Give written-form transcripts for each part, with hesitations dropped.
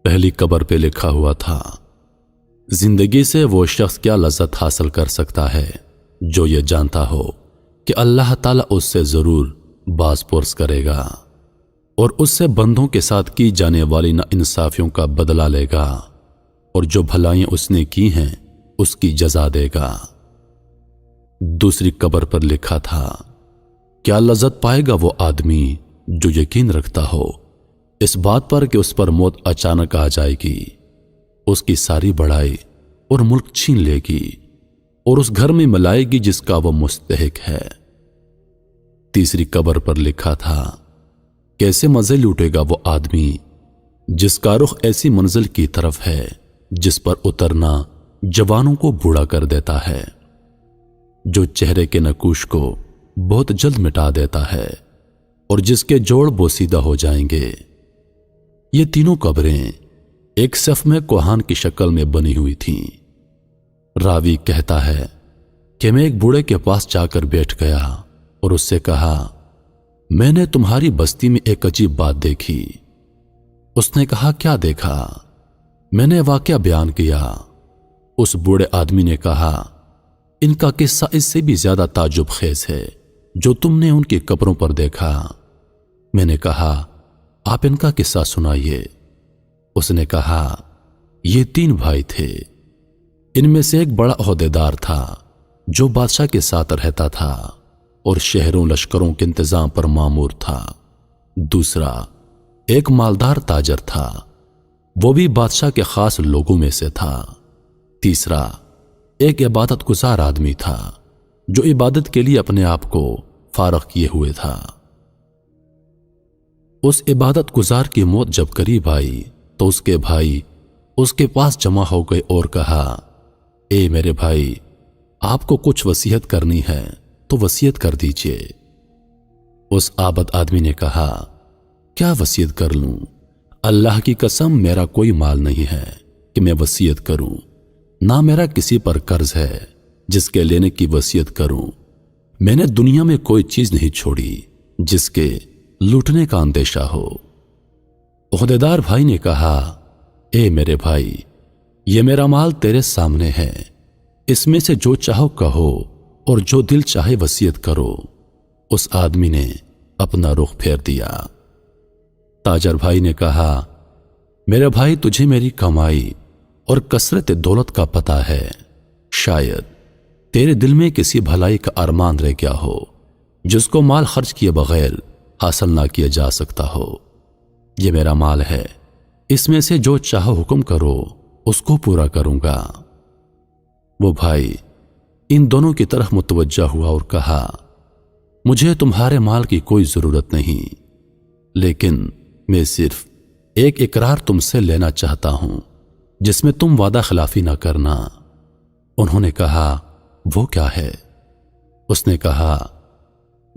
پہلی قبر پہ لکھا ہوا تھا، زندگی سے وہ شخص کیا لذت حاصل کر سکتا ہے جو یہ جانتا ہو کہ اللہ تعالیٰ اس سے ضرور باز پرس کرے گا اور اس سے بندوں کے ساتھ کی جانے والی ناانصافیوں کا بدلہ لے گا اور جو بھلائیاں اس نے کی ہیں اس کی جزا دے گا۔ دوسری قبر پر لکھا تھا، کیا لذت پائے گا وہ آدمی جو یقین رکھتا ہو اس بات پر کہ اس پر موت اچانک آ جائے گی، اس کی ساری بڑائی اور ملک چھین لے گی اور اس گھر میں ملائے گی جس کا وہ مستحق ہے۔ تیسری قبر پر لکھا تھا، کیسے مزے لوٹے گا وہ آدمی جس کا رخ ایسی منزل کی طرف ہے جس پر اترنا جوانوں کو بوڑھا کر دیتا ہے، جو چہرے کے نقوش کو بہت جلد مٹا دیتا ہے اور جس کے جوڑ بوسیدہ ہو جائیں گے۔ یہ تینوں قبریں ایک صف میں کوہان کی شکل میں بنی ہوئی تھیں۔ راوی کہتا ہے کہ میں ایک بوڑھے کے پاس جا کر بیٹھ گیا اور اس سے کہا، میں نے تمہاری بستی میں ایک عجیب بات دیکھی۔ اس نے کہا، کیا دیکھا؟ میں نے واقعہ بیان کیا۔ اس بوڑھے آدمی نے کہا، ان کا قصہ اس سے بھی زیادہ تعجب خیز ہے جو تم نے ان کی قبروں پر دیکھا۔ میں نے کہا، آپ ان کا قصہ سنائیے۔ اس نے کہا، یہ 3 بھائی تھے، ان میں سے ایک بڑا عہدیدار تھا جو بادشاہ کے ساتھ رہتا تھا اور شہروں لشکروں کے انتظام پر مامور تھا۔ دوسرا ایک مالدار تاجر تھا، وہ بھی بادشاہ کے خاص لوگوں میں سے تھا۔ تیسرا ایک عبادت گزار آدمی تھا جو عبادت کے لیے اپنے آپ کو فارغ کیے ہوئے تھا۔ اس عبادت گزار کی موت جب قریب آئی تو اس کے بھائی اس کے پاس جمع ہو گئے اور کہا، اے میرے بھائی، آپ کو کچھ وصیت کرنی ہے تو وصیت کر دیجئے۔ اس عابد آدمی نے کہا، کیا وصیت کر لوں؟ اللہ کی قسم میرا کوئی مال نہیں ہے کہ میں وصیت کروں، نہ میرا کسی پر قرض ہے جس کے لینے کی وصیت کروں۔ میں نے دنیا میں کوئی چیز نہیں چھوڑی جس کے لوٹنے کا اندیشہ ہو۔ عہدیدار بھائی نے کہا، اے میرے بھائی، یہ میرا مال تیرے سامنے ہے، اس میں سے جو چاہو کہو اور جو دل چاہے وصیت کرو۔ اس آدمی نے اپنا رخ پھیر دیا۔ تاجر بھائی نے کہا، میرے بھائی، تجھے میری کمائی اور کثرت دولت کا پتہ ہے، شاید تیرے دل میں کسی بھلائی کا ارمان رہ گیا ہو جس کو مال خرچ کیے بغیر حاصل نہ کیا جا سکتا ہو۔ یہ میرا مال ہے، اس میں سے جو چاہو حکم کرو، اس کو پورا کروں گا۔ وہ بھائی ان دونوں کی طرف متوجہ ہوا اور کہا، مجھے تمہارے مال کی کوئی ضرورت نہیں، لیکن میں صرف ایک اقرار تم سے لینا چاہتا ہوں جس میں تم وعدہ خلافی نہ کرنا۔ انہوں نے کہا، وہ کیا ہے؟ اس نے کہا،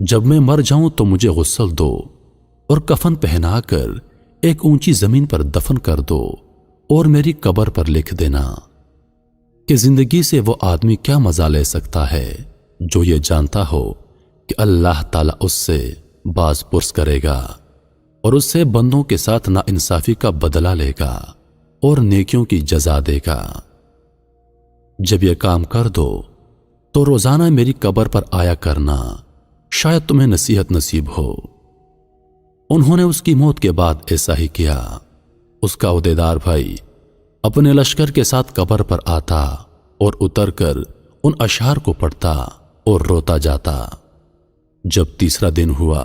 جب میں مر جاؤں تو مجھے غسل دو اور کفن پہنا کر ایک اونچی زمین پر دفن کر دو اور میری قبر پر لکھ دینا کہ زندگی سے وہ آدمی کیا مزہ لے سکتا ہے جو یہ جانتا ہو کہ اللہ تعالیٰ اس سے باز پرس کرے گا اور اس سے بندوں کے ساتھ ناانصافی کا بدلہ لے گا اور نیکیوں کی جزا دے گا۔ جب یہ کام کر دو تو روزانہ میری قبر پر آیا کرنا، شاید تمہیں نصیحت نصیب ہو۔ انہوں نے اس کی موت کے بعد ایسا ہی کیا۔ اس کا عہدیدار بھائی اپنے لشکر کے ساتھ قبر پر آتا اور اتر کر ان اشعار کو پڑھتا اور روتا جاتا۔ جب تیسرا دن ہوا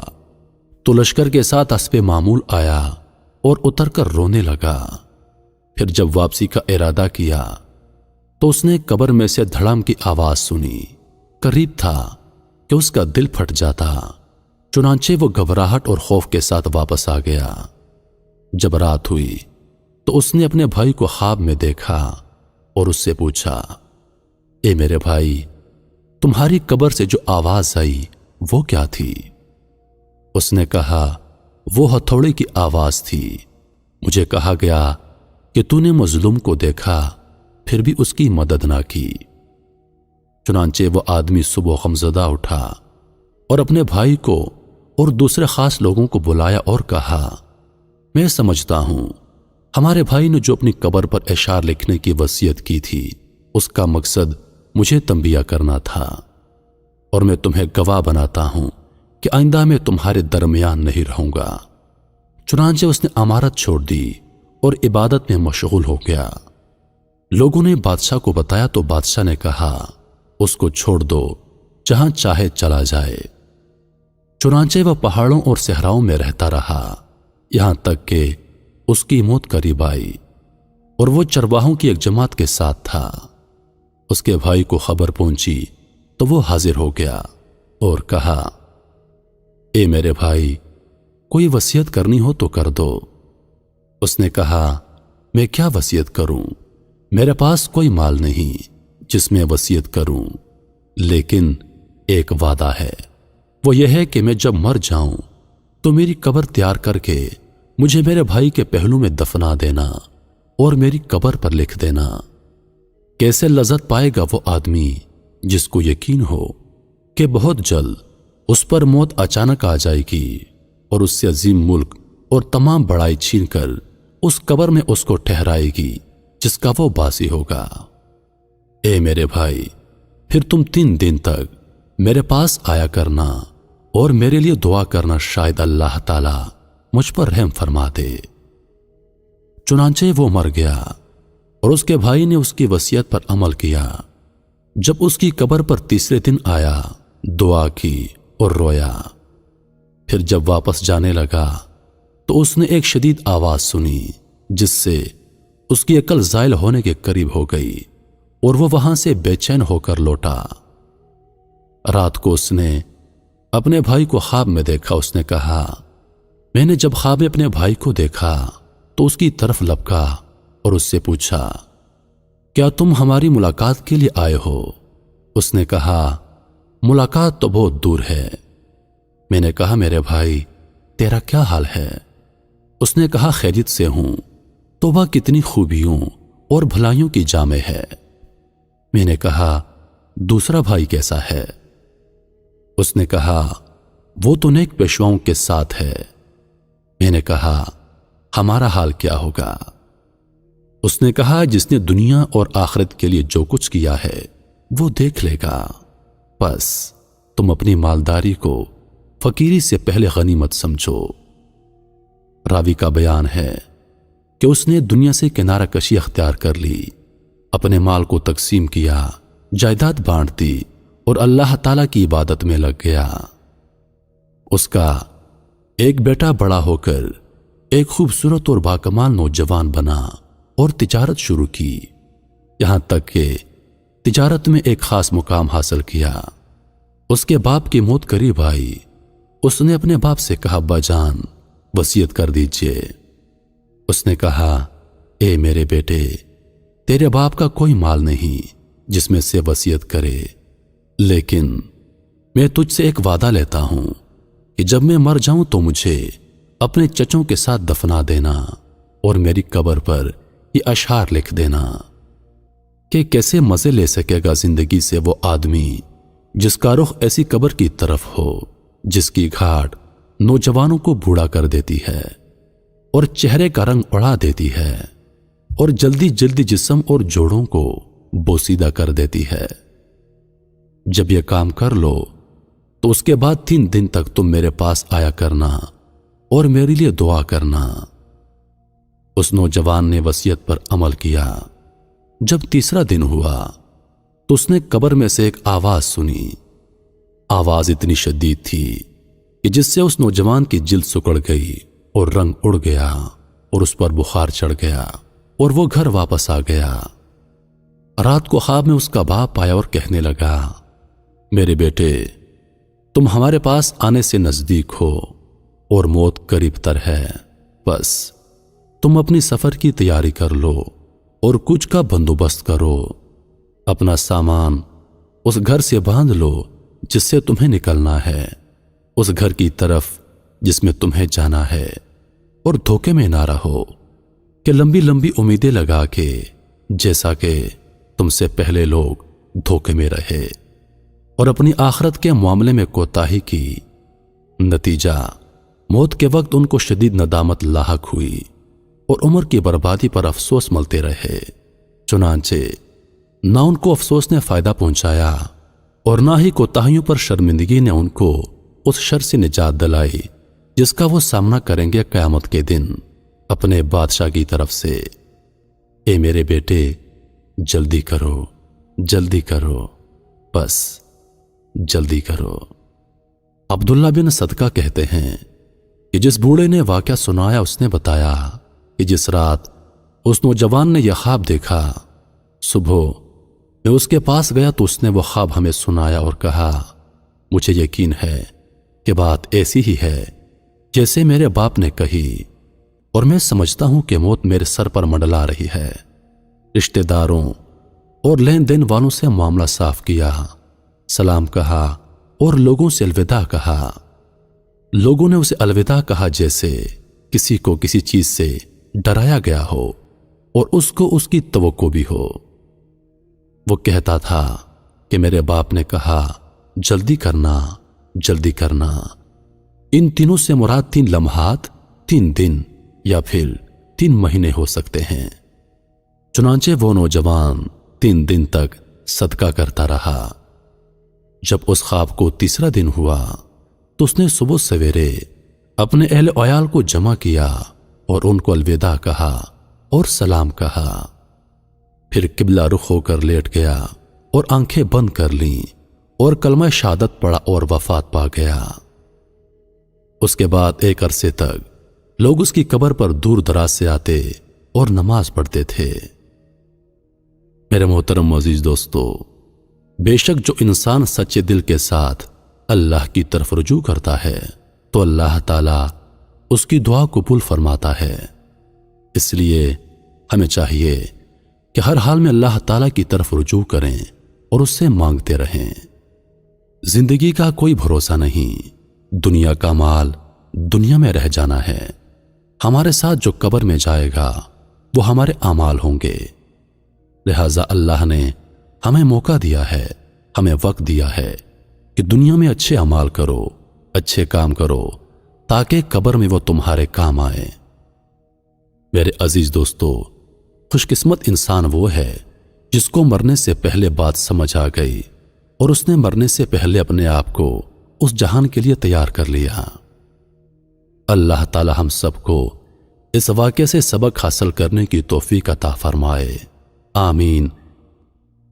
تو لشکر کے ساتھ اسب معمول آیا اور اتر کر رونے لگا۔ پھر جب واپسی کا ارادہ کیا تو اس نے قبر میں سے دھڑام کی آواز سنی۔ قریب تھا کہ اس کا دل پھٹ جاتا، چنانچہ وہ گھبراہٹ اور خوف کے ساتھ واپس آ گیا۔ جب رات ہوئی تو اس نے اپنے بھائی کو خواب میں دیکھا اور اس سے پوچھا، اے میرے بھائی، تمہاری قبر سے جو آواز آئی وہ کیا تھی؟ اس نے کہا، وہ ہتھوڑے کی آواز تھی۔ مجھے کہا گیا کہ تو نے مظلوم کو دیکھا پھر بھی اس کی مدد نہ کی۔ چنانچہ وہ آدمی صبح غمزدہ اٹھا اور اپنے بھائی کو اور دوسرے خاص لوگوں کو بلایا اور کہا، میں سمجھتا ہوں ہمارے بھائی نے جو اپنی قبر پر اشعار لکھنے کی وصیت کی تھی اس کا مقصد مجھے تنبیہ کرنا تھا، اور میں تمہیں گواہ بناتا ہوں کہ آئندہ میں تمہارے درمیان نہیں رہوں گا۔ چنانچہ اس نے عمارت چھوڑ دی اور عبادت میں مشغول ہو گیا۔ لوگوں نے بادشاہ کو بتایا تو بادشاہ نے کہا اس کو چھوڑ دو، جہاں چاہے چلا جائے۔ چنانچہ وہ پہاڑوں اور صحراؤں میں رہتا رہا، یہاں تک کہ اس کی موت قریب آئی، اور وہ چرواہوں کی ایک جماعت کے ساتھ تھا۔ اس کے بھائی کو خبر پہنچی تو وہ حاضر ہو گیا اور کہا، اے میرے بھائی، کوئی وصیت کرنی ہو تو کر دو۔ اس نے کہا، میں کیا وصیت کروں؟ میرے پاس کوئی مال نہیں جس میں وصیت کروں، لیکن ایک وعدہ ہے، وہ یہ ہے کہ میں جب مر جاؤں تو میری قبر تیار کر کے مجھے میرے بھائی کے پہلو میں دفنا دینا اور میری قبر پر لکھ دینا۔ کیسے لذت پائے گا وہ آدمی جس کو یقین ہو کہ بہت جلد اس پر موت اچانک آ جائے گی اور اس سے عظیم ملک اور تمام بڑائی چھین کر اس قبر میں اس کو ٹھہرائے گی جس کا وہ باسی ہوگا۔ اے میرے بھائی، پھر تم 3 دن تک میرے پاس آیا کرنا اور میرے لیے دعا کرنا، شاید اللہ تعالی مجھ پر رحم فرما دے۔ چنانچہ وہ مر گیا اور اس کے بھائی نے اس کی وصیت پر عمل کیا۔ جب اس کی قبر پر تیسرے دن آیا، دعا کی اور رویا۔ پھر جب واپس جانے لگا تو اس نے ایک شدید آواز سنی جس سے اس کی عقل زائل ہونے کے قریب ہو گئی اور وہ وہاں سے بے چین ہو کر لوٹا۔ رات کو اس نے اپنے بھائی کو خواب میں دیکھا۔ اس نے کہا، میں نے جب خواب میں اپنے بھائی کو دیکھا تو اس کی طرف لپکا اور اس سے پوچھا، کیا تم ہماری ملاقات کے لیے آئے ہو؟ اس نے کہا، ملاقات تو بہت دور ہے۔ میں نے کہا، میرے بھائی تیرا کیا حال ہے؟ اس نے کہا، خیریت سے ہوں، توبہ کتنی خوبیوں اور بھلائیوں کی جامع ہے۔ میں نے کہا، دوسرا بھائی کیسا ہے؟ اس نے کہا، وہ تو نیک پیشواؤں کے ساتھ ہے۔ میں نے کہا، ہمارا حال کیا ہوگا؟ اس نے کہا، جس نے دنیا اور آخرت کے لیے جو کچھ کیا ہے وہ دیکھ لے گا، بس تم اپنی مالداری کو فقیری سے پہلے غنیمت سمجھو۔ راوی کا بیان ہے کہ اس نے دنیا سے کنارہ کشی اختیار کر لی، اپنے مال کو تقسیم کیا، جائیداد بانٹ دی اور اللہ تعالی کی عبادت میں لگ گیا۔ اس کا ایک بیٹا بڑا ہو کر ایک خوبصورت اور باکمال نوجوان بنا اور تجارت شروع کی، یہاں تک کہ تجارت میں ایک خاص مقام حاصل کیا۔ اس کے باپ کی موت قریب آئی۔ اس نے اپنے باپ سے کہا، ابا جان وصیت کر دیجئے۔ اس نے کہا، اے میرے بیٹے، تیرے باپ کا کوئی مال نہیں جس میں سے وصیت کرے، لیکن میں تجھ سے ایک وعدہ لیتا ہوں کہ جب میں مر جاؤں تو مجھے اپنے چچوں کے ساتھ دفنا دینا اور میری قبر پر یہ اشعار لکھ دینا کہ کیسے مزے لے سکے گا زندگی سے وہ آدمی جس کا رخ ایسی قبر کی طرف ہو جس کی گھاٹ نوجوانوں کو بوڑھا کر دیتی ہے اور چہرے کا رنگ اڑا دیتی ہے اور جلدی جلدی جسم اور جوڑوں کو بوسیدہ کر دیتی ہے۔ جب یہ کام کر لو تو اس کے بعد 3 دن تک تم میرے پاس آیا کرنا اور میرے لیے دعا کرنا۔ اس نوجوان نے وصیت پر عمل کیا۔ جب تیسرا دن ہوا تو اس نے قبر میں سے ایک آواز سنی۔ آواز اتنی شدید تھی کہ جس سے اس نوجوان کی جلد سکڑ گئی اور رنگ اڑ گیا اور اس پر بخار چڑھ گیا اور وہ گھر واپس آ گیا۔ رات کو خواب میں اس کا باپ آیا اور کہنے لگا، میرے بیٹے، تم ہمارے پاس آنے سے نزدیک ہو اور موت قریب تر ہے، بس تم اپنی سفر کی تیاری کر لو اور کچھ کا بندوبست کرو، اپنا سامان اس گھر سے باندھ لو جس سے تمہیں نکلنا ہے، اس گھر کی طرف جس میں تمہیں جانا ہے، اور دھوکے میں نہ رہو کہ لمبی لمبی امیدیں لگا کے جیسا کہ تم سے پہلے لوگ دھوکے میں رہے اور اپنی آخرت کے معاملے میں کوتاہی کی۔ نتیجہ موت کے وقت ان کو شدید ندامت لاحق ہوئی اور عمر کی بربادی پر افسوس ملتے رہے۔ چنانچہ نہ ان کو افسوس نے فائدہ پہنچایا اور نہ ہی کوتاہیوں پر شرمندگی نے ان کو اس شر سے نجات دلائی جس کا وہ سامنا کریں گے قیامت کے دن اپنے بادشاہ کی طرف سے۔ اے میرے بیٹے، جلدی کرو، جلدی کرو، بس جلدی کرو۔ عبداللہ بن صدقہ کہتے ہیں کہ جس بوڑھے نے واقعہ سنایا اس نے بتایا کہ جس رات اس نوجوان نے یہ خواب دیکھا، صبح میں اس کے پاس گیا تو اس نے وہ خواب ہمیں سنایا اور کہا، مجھے یقین ہے کہ بات ایسی ہی ہے جیسے میرے باپ نے کہی، اور میں سمجھتا ہوں کہ موت میرے سر پر منڈلا رہی ہے۔ رشتہ داروں اور لین دین والوں سے معاملہ صاف کیا، سلام کہا اور لوگوں سے الوداع کہا۔ لوگوں نے اسے الوداع کہا جیسے کسی کو کسی چیز سے ڈرایا گیا ہو اور اس کو اس کی توقع بھی ہو۔ وہ کہتا تھا کہ میرے باپ نے کہا، جلدی کرنا، جلدی کرنا۔ ان تینوں سے مراد 3 لمحات، 3 دن یا پھر 3 مہینے ہو سکتے ہیں۔ چنانچہ وہ نوجوان 3 دن تک صدقہ کرتا رہا۔ جب اس خواب کو تیسرا دن ہوا تو اس نے صبح سویرے اپنے اہل عیال کو جمع کیا اور ان کو الوداع کہا اور سلام کہا، پھر قبلہ رخ ہو کر لیٹ گیا اور آنکھیں بند کر لیں اور کلمہ شہادت پڑھا اور وفات پا گیا۔ اس کے بعد ایک عرصے تک لوگ اس کی قبر پر دور دراز سے آتے اور نماز پڑھتے تھے۔ میرے محترم عزیز دوستو، بے شک جو انسان سچے دل کے ساتھ اللہ کی طرف رجوع کرتا ہے تو اللہ تعالیٰ اس کی دعا قبول فرماتا ہے۔ اس لیے ہمیں چاہیے کہ ہر حال میں اللہ تعالیٰ کی طرف رجوع کریں اور اس سے مانگتے رہیں۔ زندگی کا کوئی بھروسہ نہیں، دنیا کا مال دنیا میں رہ جانا ہے۔ ہمارے ساتھ جو قبر میں جائے گا وہ ہمارے اعمال ہوں گے۔ لہذا اللہ نے ہمیں موقع دیا ہے، ہمیں وقت دیا ہے کہ دنیا میں اچھے اعمال کرو، اچھے کام کرو تاکہ قبر میں وہ تمہارے کام آئے۔ میرے عزیز دوستو، خوش قسمت انسان وہ ہے جس کو مرنے سے پہلے بات سمجھ آ گئی اور اس نے مرنے سے پہلے اپنے آپ کو اس جہان کے لیے تیار کر لیا۔ اللہ تعالی ہم سب کو اس واقعے سے سبق حاصل کرنے کی توفیق عطا فرمائے، آمین